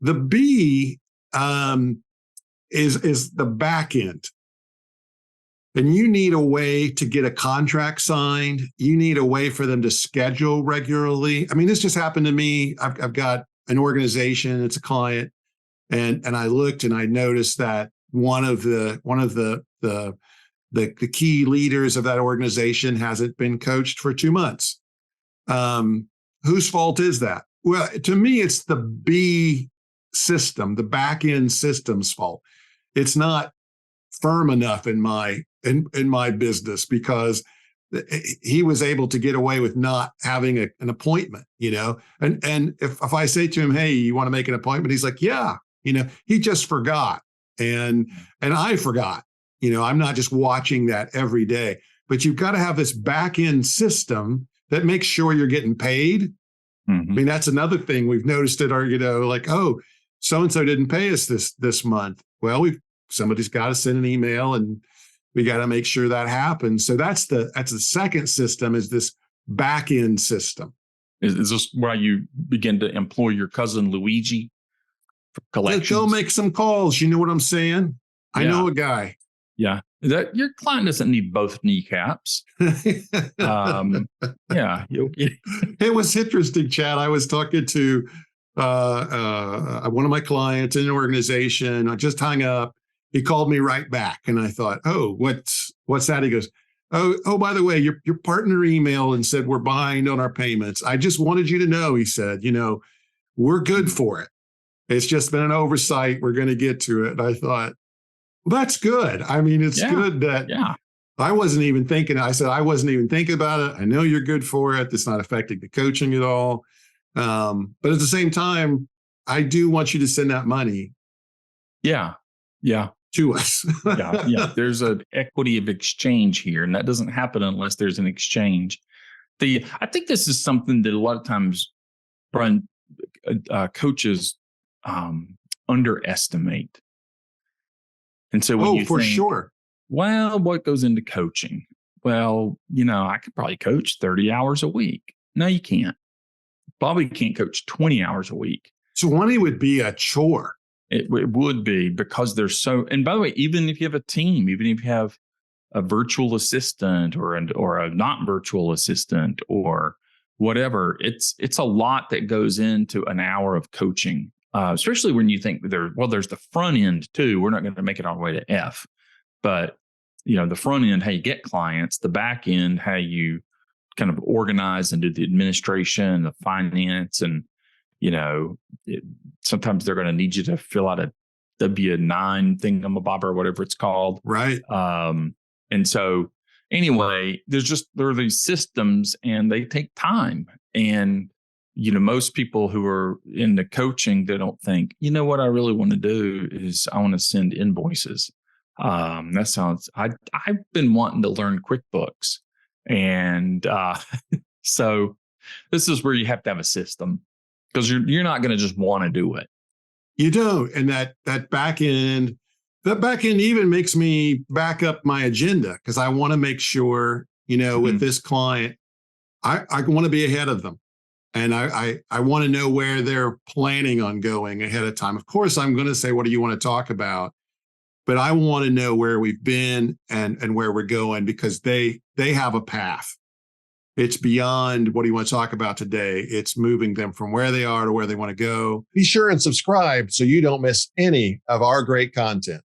The B is the back end. And you need a way to get a contract signed. You need a way for them to schedule regularly. I mean, this just happened to me. I've got an organization, it's a client, and I looked and I noticed that one of the key leaders of that organization hasn't been coached for 2 months. Whose fault is that? Well, to me, it's the B system, the back end system's fault. It's not firm enough in my business, because he was able to get away with not having an appointment, and if I say to him, hey, you want to make an appointment? He's like, yeah, he just forgot. And I forgot, I'm not just watching that every day, but you've got to have this back end system that makes sure you're getting paid. Mm-hmm. I mean, that's another thing we've noticed at our, like, oh, so-and-so didn't pay us this month. Well, somebody's got to send an email and we got to make sure that happens. So that's the second system, is this back end system. Is this where you begin to employ your cousin Luigi for collections? Go make some calls. You know what I'm saying? Yeah. I know a guy. Yeah. That your client doesn't need both kneecaps. Yeah. It was interesting, Chad. I was talking to one of my clients in an organization. I just hung up. He called me right back, and I thought, oh, what's that? He goes, oh, by the way, your partner emailed and said we're behind on our payments. I just wanted you to know, he said, we're good for it. It's just been an oversight. We're going to get to it. And I thought, well, that's good. I mean, it's good that I wasn't even thinking. I said, I wasn't even thinking about it. I know you're good for it. It's not affecting the coaching at all. But at the same time, I do want you to send that money. Yeah. To us. Yeah. There's an equity of exchange here, and that doesn't happen unless there's an exchange. I think this is something that a lot of times coaches underestimate. And so when you for think, sure. Well, what goes into coaching? Well, I could probably coach 30 hours a week. No, you can't. Probably can't coach 20 hours a week. 20 would be a chore. It would be, because there's and by the way, even if you have a team, even if you have a virtual assistant or a not virtual assistant or whatever, it's a lot that goes into an hour of coaching, especially when you think there's the front end too. We're not going to make it all the way to F, but the front end, how you get clients, the back end, how you kind of organize and do the administration, the finance, and sometimes they're going to need you to fill out a W-9 thingamabob or whatever it's called. Right. And so anyway, there are these systems, and they take time. And, most people who are in the coaching, they don't think, what I really want to do is I want to send invoices. That sounds, I've been wanting to learn QuickBooks. And so this is where you have to have a system, because you're not going to just want to do it. You don't. And that back end even makes me back up my agenda, because I want to make sure, with this client, I want to be ahead of them. And I want to know where they're planning on going ahead of time. Of course, I'm going to say, what do you want to talk about? But I want to know where we've been and where we're going, because they have a path. It's beyond what do you want to talk about today. It's moving them from where they are to where they want to go. Be sure and subscribe so you don't miss any of our great content.